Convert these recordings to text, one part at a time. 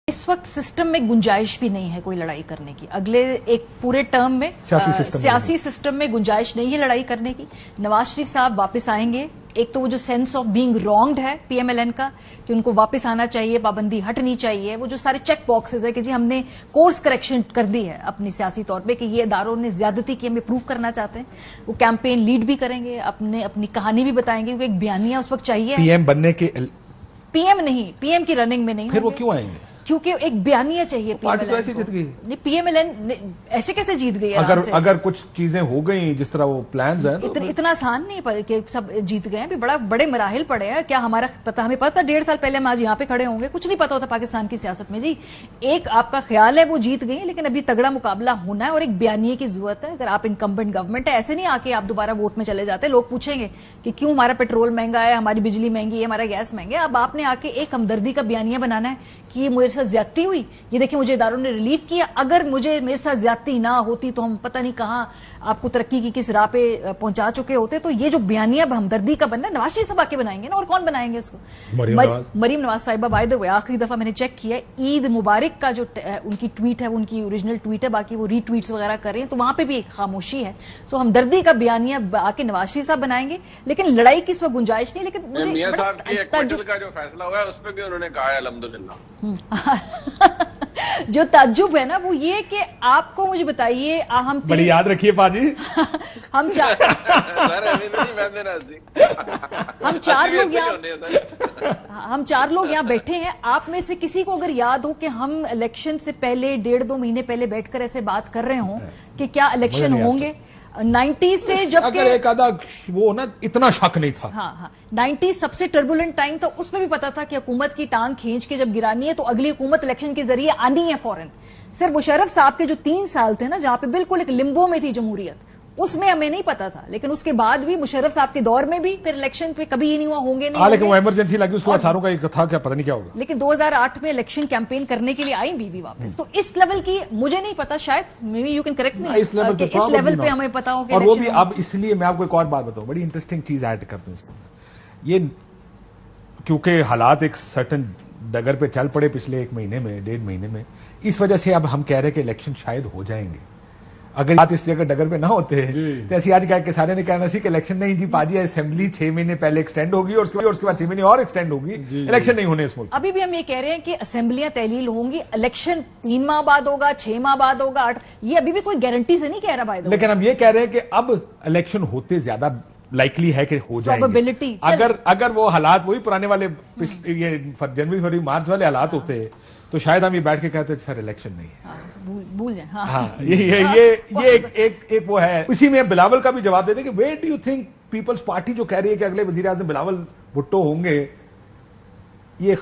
اس وقت سسٹم میں گنجائش بھی نہیں ہے کوئی لڑائی کرنے کی. اگلے ایک پورے ٹرم میں سیاسی سسٹم میں گنجائش نہیں ہے لڑائی کرنے کی. نواز شریف صاحب واپس آئیں گے. ایک تو وہ جو سینس آف بینگ رانگڈ ہے پی ایم ایل این کا کہ ان کو واپس آنا چاہیے, پابندی ہٹنی چاہیے, وہ جو سارے چیک باکسز ہے کہ جی ہم نے کورس کریکشن کر دی ہے اپنی سیاسی طور پہ کہ یہ اداروں نے زیادتی کی, ہمیں پروف کرنا چاہتے ہیں. وہ کیمپین لیڈ بھی کریں گے, اپنی کہانی بھی بتائیں گے, کیونکہ ایک بیانیہ اس وقت چاہیے. پی ایم بننے کے پی ایم نہیں, پی ایم کی رننگ میں نہیں. پھر وہ کیوں آئیں گے؟ کیونکہ ایک بیانیہ چاہیے. پارٹی تو ایسے جیت گئی. نہیں, پی ایم ایل این ایسے کیسے جیت گئی؟ اگر کچھ چیزیں ہو گئی جس طرح وہ پلانز ہیں اتنا آسان نہیں کہ سب جیت گئے ہیں. بڑے مراحل پڑے ہیں. کیا ہمیں پتا 1.5 سال پہلے ہم آج یہاں پہ کھڑے ہوں گے؟ کچھ نہیں پتا ہوتا پاکستان کی سیاست میں. جی ایک آپ کا خیال ہے وہ جیت گئی, لیکن ابھی تگڑا مقابلہ ہونا ہے اور ایک بیانیے کی ضرورت ہے. اگر آپ انکمبنٹ گورنمنٹ ہے, ایسے نہیں آ کے آپ دوبارہ ووٹ میں چلے جاتے. لوگ پوچھیں گے کہ کیوں ہمارا پیٹرول مہنگا ہے, ہماری بجلی مہنگی ہے, ہمارا گیس مہنگا ہے. اب آپ نے آ کے ایک ہمدردی کا بیانیہ بنانا ہے کہ یہ میرے ساتھ زیادتی ہوئی, یہ دیکھیں مجھے اداروں نے ریلیف کیا, اگر میرے ساتھ زیادتی نہ ہوتی تو ہم پتہ نہیں کہاں آپ کو ترقی کی کس راہ پہ پہنچا چکے ہوتے. تو یہ جو بیانیہ ہمدردی کا بننا ہے, نواز شریف صاحب آ کے بنائیں گے نا, اور کون بنائیں گے اس کو؟ مریم نواز صاحبہ. بائی دا وے آخری دفعہ میں نے چیک کیا عید مبارک کا جو ان کی ٹویٹ ہے, ان کی اوریجنل ٹویٹ ہے, باقی وہ ری ٹویٹس وغیرہ کر رہے ہیں, تو وہاں پہ بھی ایک خاموشی ہے. سو ہمدردی کا بیانیہ آ کے نواز شریف صاحب بنائیں گے, لیکن لڑائی کی اس وقت گنجائش نہیں. لیکن میاں صاحب کے ایکوٹل کا جو فیصلہ ہوا ہے اس پہ بھی انہوں نے کہا ہے الحمدللہ. جو تعجب ہے نا وہ یہ کہ آپ کو مجھے بتائیے, ہم بڑی یاد رکھیے باجی, ہم چار لوگ یہاں بیٹھے ہیں. آپ میں سے کسی کو اگر یاد ہو کہ ہم الیکشن سے پہلے 1.5-2 مہینے پہلے بیٹھ کر ایسے بات کر رہے ہوں کہ کیا الیکشن ہوں گے 90 سے, جب اگر ایک آدھا وہ نا اتنا شک نہیں تھا. ہاں 90 سب سے ٹربولنٹ ٹائم تھا, اس میں بھی پتا تھا کہ حکومت کی ٹانگ کھینچ کے جب گرانی ہے تو اگلی حکومت الیکشن کے ذریعے آنی ہے فوراً. صرف مشرف صاحب کے جو 3 سال تھے نا جہاں پہ بالکل ایک لمبو میں تھی جمہوریت, اس میں ہمیں نہیں پتا تھا, لیکن اس کے بعد بھی مشرف صاحب کے دور میں بھی پھر الیکشن پہ کبھی ہی نہیں ہوا, ہوں گے نہیں. لیکن وہ ایمرجنسی لگی, اس کے بعد ساروں کا ایک تھا کیا پتہ نہیں کیا ہوگا. لیکن 2008 میں الیکشن کیمپین کرنے کے لیے آئی بی واپس. تو اس لیول کی مجھے نہیں پتا, شاید maybe you can correct me, اس لیول پہ ہمیں پتا ہو. اور وہ بھی اب اس لیے میں آپ کو ایک اور بات بتاؤں, بڑی انٹرسٹنگ چیز ایڈ کرتا ہوں اس میں. یہ کیونکہ حالات ایک سرٹن ڈگر پہ چل پڑے پچھلے 1 مہینے میں 1.5 مہینے میں, اس وجہ سے اب ہم کہہ رہے کہ الیکشن شاید ہو جائیں گے. اگر بات اس جگہ ڈگر پہ نہ ہوتے تو ایسی آج کہہ کے سارے نے کہنا سی کہ الیکشن نہیں جی پاجی, اسمبلی 6 مہینے پہلے ایکسٹینڈ ہوگی اور اس کے بعد 6 مہینے اور ایکسٹینڈ ہوگی, الیکشن نہیں ہونے اس ملک. ابھی بھی ہم یہ کہہ رہے ہیں کہ اسمبلیاں تحلیل ہوں گی, الیکشن 3 ماہ بعد ہوگا, 6 ماہ بعد ہوگا, 8, یہ ابھی بھی کوئی گارنٹی سے نہیں کہہ رہا بھائی. لیکن ہم یہ کہہ رہے ہیں کہ اب الیکشن ہوتے زیادہ لائکلی ہے کہ ہو جائیں گے. اگر وہ حالات وہی پرانے والے یہ جنوری فروری مارچ والے حالات ہوتے تو شاید ہم یہ بیٹھ کے کہتے سر الیکشن نہیں ہے, بھول جائیں. ہاں یہ ایک وہ ہے. اسی میں بلاول کا بھی جواب دیتے کہ where do you think Peoples Party جو کہہ رہی ہے کہ اگلے وزیر اعظم بلاول بھٹو ہوں گے, یہ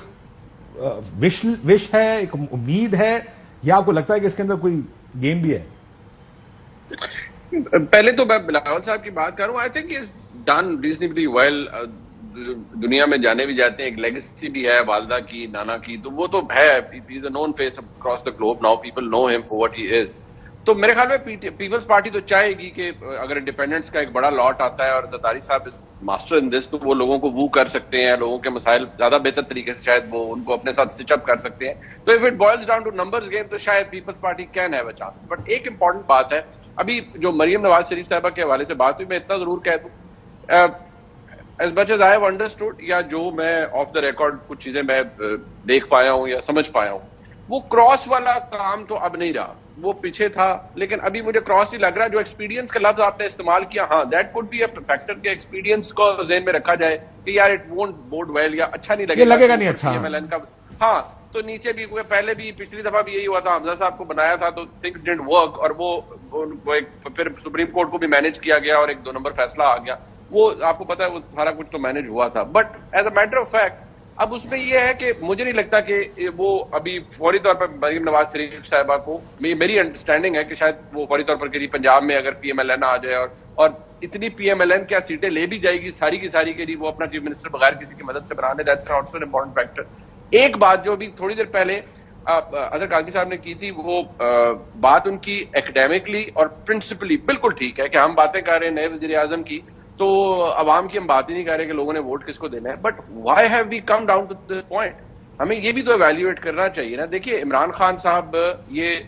وش ہے, ایک امید ہے, یا آپ کو لگتا ہے کہ اس کے اندر کوئی گیم بھی ہے؟ پہلے تو میں بلاول صاحب کی بات کروں, I think done reasonably well. دنیا میں جانے بھی جاتے ہیں, ایک لیگیسی بھی ہے والدہ کی, نانا کی, تو وہ تو ہے. He is a known face across the globe now, people know him for what he از. تو میرے خیال میں پیپلز پارٹی تو چاہے گی کہ اگر انڈیپینڈنس کا ایک بڑا لاٹ آتا ہے اور زرداری صاحب ماسٹر ان دس, تو وہ لوگوں کو وو کر سکتے ہیں, لوگوں کے مسائل زیادہ بہتر طریقے سے شاید وہ ان کو اپنے ساتھ سٹچ اپ کر سکتے ہیں. تو if it boils down to numbers game تو شاید Peoples Party can have a chance. But ایک امپورٹنٹ بات ہے, ابھی جو مریم نواز شریف صاحبہ کے حوالے سے بات ہوئی, میں اتنا ضرور کہہ دوں, as much as I have understood, یا جو میں آف دا ریکارڈ کچھ چیزیں میں دیکھ پایا ہوں یا سمجھ پایا ہوں, وہ کراس والا کام تو اب نہیں رہا, وہ پیچھے تھا. لیکن ابھی مجھے کراس نہیں لگ رہا. جو ایکسپیرینس کا لفظ آپ نے استعمال کیا, ہاں that could be a factor کے ایکسپیرینس کو ذہن میں رکھا جائے کہ یار اٹ وونٹ بورڈ ویل, یا اچھا نہیں لگے گا نہیں اچھا. ہاں تو نیچے بھی پہلے بھی پچھلی دفعہ بھی یہی ہوا تھا, حمزہ صاحب کو بنایا تھا تو تھنگس ڈنٹ ورک, اور وہ پھر سپریم کورٹ کو بھی مینج کیا گیا اور 1-2 نمبر فیصلہ آ گیا. وہ آپ کو پتا ہے وہ سارا کچھ تو مینج ہوا تھا. But as a matter of fact اب اس میں یہ ہے کہ مجھے نہیں لگتا کہ وہ ابھی فوری طور پر مریم نواز شریف صاحبہ کو, میری انڈرسٹینڈنگ ہے کہ شاید وہ فوری طور پر کہ پنجاب میں اگر پی ایم ایل این آ جائے اور اتنی پی ایم ایل این کیا سیٹیں لے بھی جائے گی ساری کی ساری کے لیے, وہ اپنا چیف منسٹر بغیر کسی کی مدد سے بنانے, that's also an important factor. ایک بات جو ابھی تھوڑی دیر پہلے اظہر قاسمی صاحب نے کی تھی, وہ بات ان کی ایکڈیمکلی اور پرنسپلی بالکل ٹھیک ہے کہ ہم باتیں کر رہے ہیں نئے وزیر اعظم کی, تو عوام کی ہم بات ہی نہیں کر رہے کہ لوگوں نے ووٹ کس کو دینا ہے. But why have we come down to this point ہمیں یہ بھی تو ایویلیویٹ کرنا چاہیے نا. دیکھیے عمران خان صاحب یہ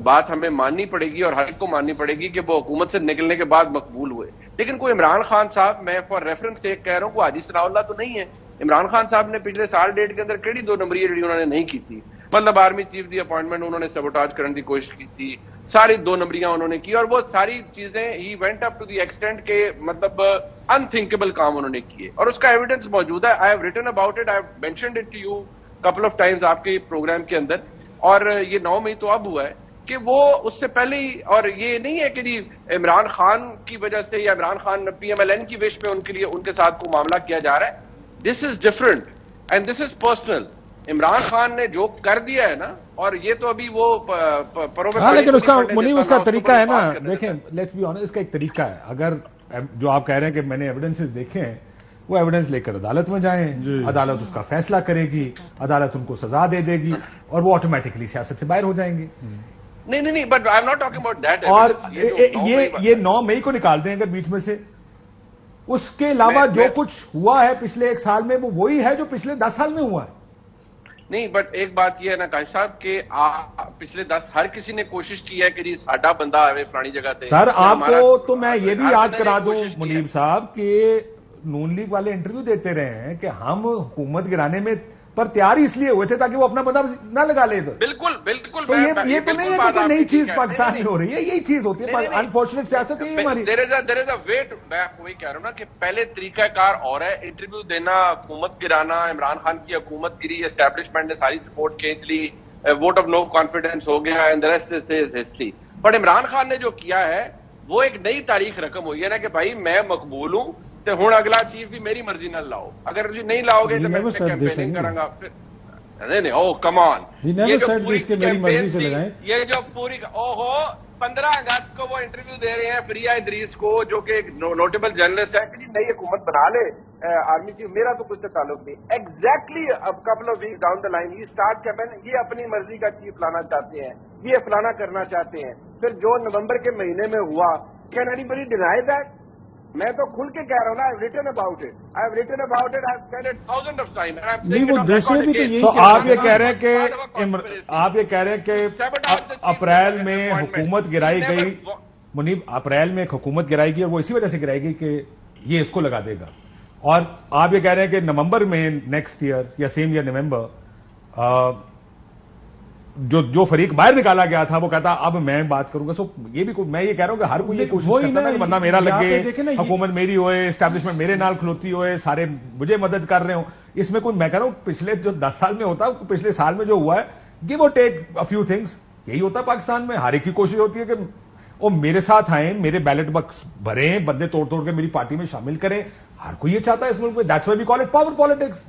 بات ہمیں ماننی پڑے گی اور ہر ایک کو ماننی پڑے گی کہ وہ حکومت سے نکلنے کے بعد مقبول ہوئے, لیکن کوئی عمران خان صاحب, میں فار ریفرنس ایک کہہ رہا ہوں, کوئی حاجی ثناء اللہ تو نہیں ہے. عمران خان صاحب نے پچھلے سال ڈیٹ کے اندر کیڑی 2 نمبری جڑی انہوں نے نہیں کی تھی, مطلب آرمی چیف دی اپوائنٹمنٹ انہوں نے سبوٹاج کرنے کی کوشش کی تھی, ساری 2 نمبریاں انہوں نے کی, اور وہ ساری چیزیں ہی went up to the extent کے مطلب انتھنکیبل کام انہوں نے کیے, اور اس کا ایویڈنس موجود ہے. I have written about it, I have mentioned it to you couple of times آپ کے پروگرام کے اندر, اور یہ 9 مئی تو اب ہوا ہے کہ وہ اس سے پہلے ہی, اور یہ نہیں ہے کہ عمران خان کی وجہ سے یا Imran Khan P M L N کی وش پہ ان کے لیے ان کے ساتھ کوئی معاملہ کیا جا رہا ہے. This is different and this is personal. Imran Khan نے جو کر دیا ہے نا, اور یہ تو ابھی وہ لیکن اس کا منیب اس کا طریقہ ہے نا, دیکھیں لیٹس بی آنسٹ, اس کا ایک طریقہ ہے. اگر جو آپ کہہ رہے ہیں کہ میں نے ایویڈنسز دیکھے ہیں, وہ ایویڈنس لے کر عدالت میں جائیں, عدالت اس کا فیصلہ کرے گی, عدالت ان کو سزا دے دے گی, اور وہ آٹومیٹکلی سیاست سے باہر ہو جائیں گے. نہیں, but I am not talking about that. اور یہ 9 مئی کو نکال دیں اگر بیچ میں سے, اس کے علاوہ جو کچھ ہوا ہے پچھلے 1 سال میں وہ وہی ہے جو پچھلے 10 سال میں ہوا ہے. نہیں, بٹ ایک بات یہ ہے نا کاشف صاحب کہ پچھلے 10 ہر کسی نے کوشش کی ہے کہ جی ساڈا بندہ آئے فلانی جگہ تے. سر آپ کو تو میں یہ بھی یاد کرا دوں منیب صاحب کہ نون لیگ والے انٹرویو دیتے رہے ہیں کہ ہم حکومت گرانے میں پر تیار ہی اس لیے ہوئے تھے تاکہ وہ اپنا بندہ نہ لگا لے. بالکل یہ تو نہیں ہے کہ کوئی نئی چیز پاکستان میں ہو رہی ہے, یہی چیز ہوتی ہے انفارچونیٹ سیاست ہے ہماری. دیر از اے ویٹ, میں وہی کہہ رہا ہوں نا کہ پہلے طریقہ کار اور ہے, انٹرویو دینا, حکومت گرانا. عمران خان کی حکومت گری, اسٹیبلشمنٹ نے ساری سپورٹ کھینچ لی, ووٹ آف نو کانفیڈنس ہو گیا, and the rest is history. But Imran Khan نے جو کیا ہے وہ ایک نئی تاریخ رقم ہوئی ہے نا کہ بھائی میں مقبول ہوں تو ہوں اگلا چیف بھی میری مرضی نہ لاؤ, اگر نہیں لاؤ گے تو میں کیمپیننگ کروں گا. نہیں, او کم آن, یہ جو پوری 15 اگست کو وہ انٹرویو دے رہے ہیں فریہ ادریس کو, جو کہ ایک نوٹیبل جرنلسٹ ہے, کہ جی نئی حکومت بنا لے آرمی چیف, میرا تو کچھ سے تعلق نہیں. Exactly couple of week down the line یہ اسٹارٹ کیمپین, یہ اپنی مرضی کا چیف لانا چاہتے ہیں, یہ فلانا کرنا چاہتے ہیں. پھر جو نومبر کے مہینے میں ہوا, can anybody deny that? میں تو کھل کے کہہ رہا ہوں نا, I have written about it, I have written about it, I have said it thousand of time. نہیں وہ دوسرے بھی تو یہی آپ یہ کہہ رہے ہیں کہ اپریل میں حکومت گرائی گئی, منیب اپریل میں ایک حکومت گرائی گئی اور وہ اسی وجہ سے گرائی گئی کہ یہ اس کو لگا دے گا, اور آپ یہ کہہ رہے ہیں کہ نومبر میں نیکسٹ ایئر یا سیم ایئر نومبر جو فریق باہر نکالا گیا تھا وہ کہتا اب میں بات کروں گا. سو یہ بھی میں یہ کہہ رہا ہوں کہ ہر کوئی یہ کوشش کرتا ہے کہ بندہ میرا لگے, حکومت میری ہوئے, اسٹیبلشمنٹ میرے نال کھلوتی ہوئے, سارے مجھے مدد کر رہے ہوں. اس میں کوئی میں کہہ رہا ہوں پچھلے جو 10 سال میں ہوتا ہے, پچھلے سال میں جو ہوا ہے, گیو اور ٹیک ا فیو تھنگس, یہی ہوتا ہے پاکستان میں. ہر ایک کی کوشش ہوتی ہے کہ وہ میرے ساتھ آئیں, میرے بیلٹ باکس بھریں, بندے توڑ توڑ کے میری پارٹی میں شامل کریں. ہر کوئی یہ چاہتا ہے اس ملک میں. That's why we call it power politics.